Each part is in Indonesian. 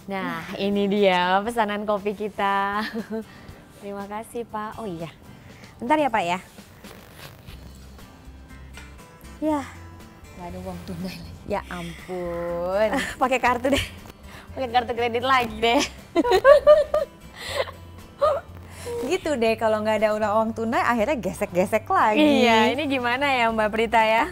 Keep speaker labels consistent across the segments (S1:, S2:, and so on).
S1: Nah, ini dia pesanan kopi kita. Terima kasih, Pak. Oh iya,
S2: Bentar ya, Pak ya. Ya,
S1: nggak ada uang tunai lagi.
S2: ya ampun.
S1: Pakai kartu deh. Pakai kartu kredit lagi deh.
S2: Gitu deh, kalau nggak ada uang tunai akhirnya gesek-gesek lagi.
S1: Iya, ini gimana ya Mbak Prita ya?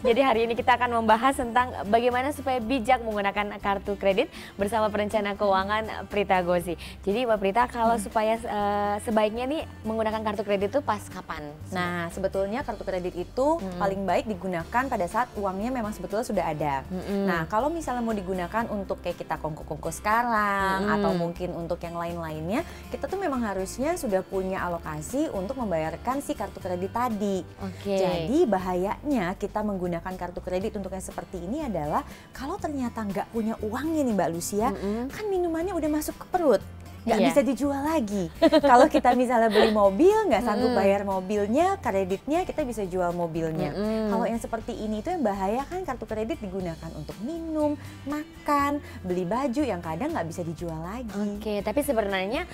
S1: Jadi hari ini kita akan membahas tentang bagaimana supaya bijak menggunakan kartu kredit bersama perencana keuangan Prita Gosi. Jadi Mbak Prita, kalau supaya sebaiknya nih menggunakan kartu kredit itu pas kapan?
S2: Nah, sebetulnya kartu kredit itu paling baik digunakan pada saat uangnya memang sebetulnya sudah ada. Nah, kalau misalnya mau digunakan untuk kayak kita kongko-kongko sekarang atau mungkin untuk yang lain-lainnya, kita tuh memang harusnya sudah punya alokasi untuk membayarkan si kartu kredit tadi.
S1: Oke.
S2: Jadi bahayanya kita menggunakan kartu kredit untuk yang seperti ini adalah kalau ternyata nggak punya uangnya nih Mbak Lucia, kan minumannya udah masuk ke perut. Nggak
S1: Iya.
S2: bisa dijual lagi. Kalau kita misalnya beli mobil, nggak sanggup bayar mobilnya, kreditnya kita bisa jual mobilnya. Kalau yang seperti ini itu yang bahaya kan kartu kredit digunakan untuk minum, makan, beli baju yang kadang nggak bisa dijual lagi.
S1: Oke, tapi sebenarnya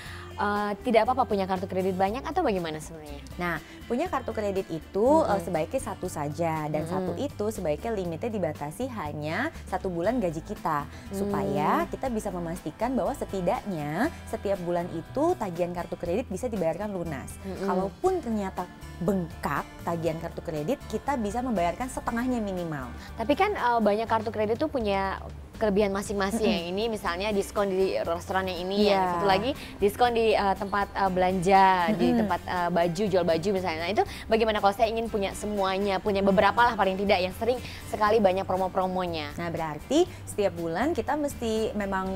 S1: tidak apa-apa punya kartu kredit banyak atau bagaimana sebenarnya?
S2: Nah, punya kartu kredit itu sebaiknya satu saja dan satu itu sebaiknya limitnya dibatasi hanya 1 bulan gaji kita supaya kita bisa memastikan bahwa setidaknya setiap bulan itu tagihan kartu kredit bisa dibayarkan lunas. Kalaupun ternyata bengkak tagihan kartu kredit, kita bisa membayarkan setengahnya minimal.
S1: Tapi kan banyak kartu kredit tuh punya kelebihan masing-masing. Yang ini misalnya diskon di restoran yang ini, yang satu lagi diskon di tempat belanja, di tempat baju, jual baju misalnya. Nah itu bagaimana kalau saya ingin punya semuanya, punya beberapa lah paling tidak yang sering sekali banyak promo-promonya.
S2: Nah berarti setiap bulan kita mesti memang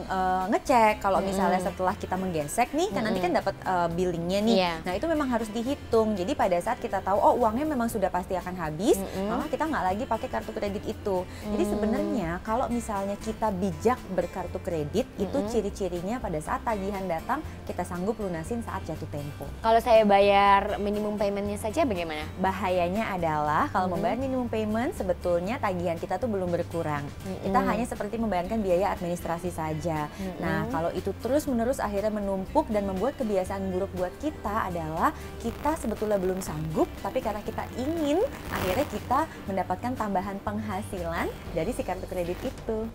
S2: ngecek kalau misalnya setelah kita menggesek nih, kan nanti kan dapat billingnya nih. Nah itu memang harus dihitung. Jadi pada saat kita tahu oh uangnya memang sudah pasti akan habis, maka kita nggak lagi pakai kartu kredit itu. Jadi sebenarnya kalau misalnya kita bijak berkartu kredit, itu ciri-cirinya pada saat tagihan datang kita sanggup lunasin saat jatuh tempo.
S1: Kalau saya bayar minimum paymentnya saja bagaimana?
S2: Bahayanya adalah kalau membayar minimum payment sebetulnya tagihan kita tuh belum berkurang. Kita hanya seperti membayarkan biaya administrasi saja. Nah kalau itu terus-menerus akhirnya menumpuk dan membuat kebiasaan buruk buat kita adalah kita sebetulnya belum sanggup, tapi karena kita ingin, akhirnya kita mendapatkan tambahan penghasilan dari si kartu kredit itu.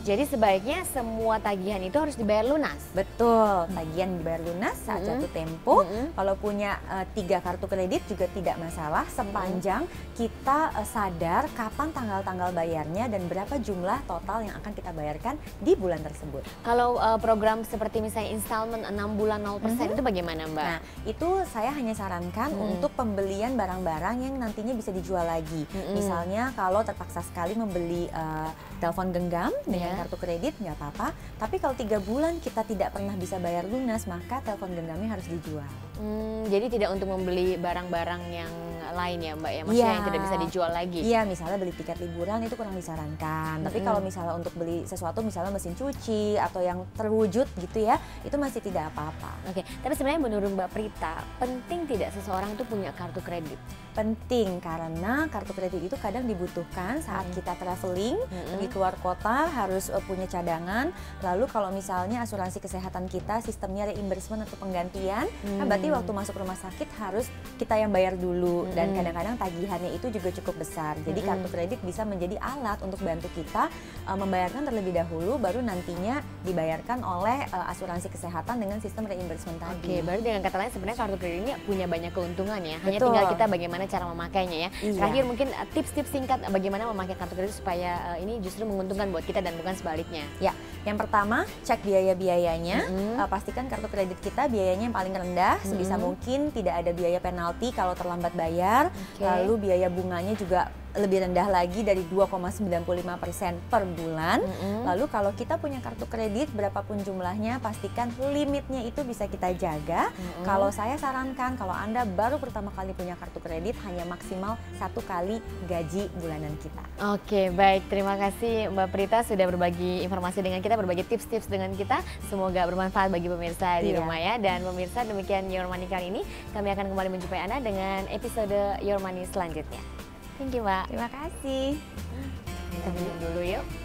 S1: Jadi sebaiknya semua tagihan itu harus dibayar lunas?
S2: Betul, tagihan dibayar lunas saat jatuh tempo. Kalau punya 3 kartu kredit juga tidak masalah sepanjang kita sadar kapan tanggal-tanggal bayarnya dan berapa jumlah total yang akan kita bayarkan di bulan tersebut.
S1: Kalau program seperti misalnya installment 6 bulan 0% itu bagaimana Mbak?
S2: Nah, itu saya hanya sarankan untuk pembelian barang-barang yang nantinya bisa dijual lagi. Misalnya kalau terpaksa sekali membeli telepon genggam dengan kartu kredit nggak apa-apa, tapi kalau 3 bulan kita tidak pernah bisa bayar lunas, maka telepon genggamnya harus dijual.
S1: Jadi tidak untuk membeli barang-barang yang lain ya Mbak ya, maksudnya yang tidak bisa dijual lagi?
S2: Iya, misalnya beli tiket liburan itu kurang disarankan, tapi kalau misalnya untuk beli sesuatu misalnya mesin cuci atau yang terwujud gitu ya, itu masih tidak apa-apa.
S1: Oke, tapi sebenarnya menurut Mbak Prita, penting tidak seseorang itu punya kartu kredit?
S2: Penting, karena kartu kredit itu kadang dibutuhkan saat kita traveling, pergi keluar kota harus punya cadangan. Lalu kalau misalnya asuransi kesehatan kita sistemnya reimbursement atau penggantian, kan berarti waktu masuk rumah sakit harus kita yang bayar dulu, dan kadang-kadang tagihannya itu juga cukup besar. Jadi kartu kredit bisa menjadi alat untuk bantu kita membayarkan terlebih dahulu, baru nantinya dibayarkan oleh asuransi kesehatan dengan sistem reimbursement tadi.
S1: Oke, berarti dengan kata lain sebenarnya kartu kredit ini punya banyak keuntungan ya. Hanya tinggal kita bagaimana cara memakainya ya. Terakhir mungkin tips-tips singkat bagaimana memakai kartu kredit supaya ini justru menguntungkan buat kita dan bukan sebaliknya. Ya,
S2: yang pertama cek biaya-biayanya, pastikan kartu kredit kita biayanya yang paling rendah, sebisa mungkin tidak ada biaya penalti kalau terlambat bayar, lalu biaya bunganya juga lebih rendah lagi dari 2,95% per bulan. Lalu kalau kita punya kartu kredit berapapun jumlahnya, pastikan limitnya itu bisa kita jaga. Kalau saya sarankan kalau Anda baru pertama kali punya kartu kredit, hanya maksimal 1 kali gaji bulanan kita.
S1: Oke, baik, terima kasih Mbak Prita sudah berbagi informasi dengan kita, berbagi tips-tips dengan kita. Semoga bermanfaat bagi pemirsa di rumah ya. Dan pemirsa, demikian Your Money kali ini. Kami akan kembali menjumpai Anda dengan episode Your Money selanjutnya. Thank you Mbak.
S2: Terima kasih.
S1: Kita minum dulu yuk.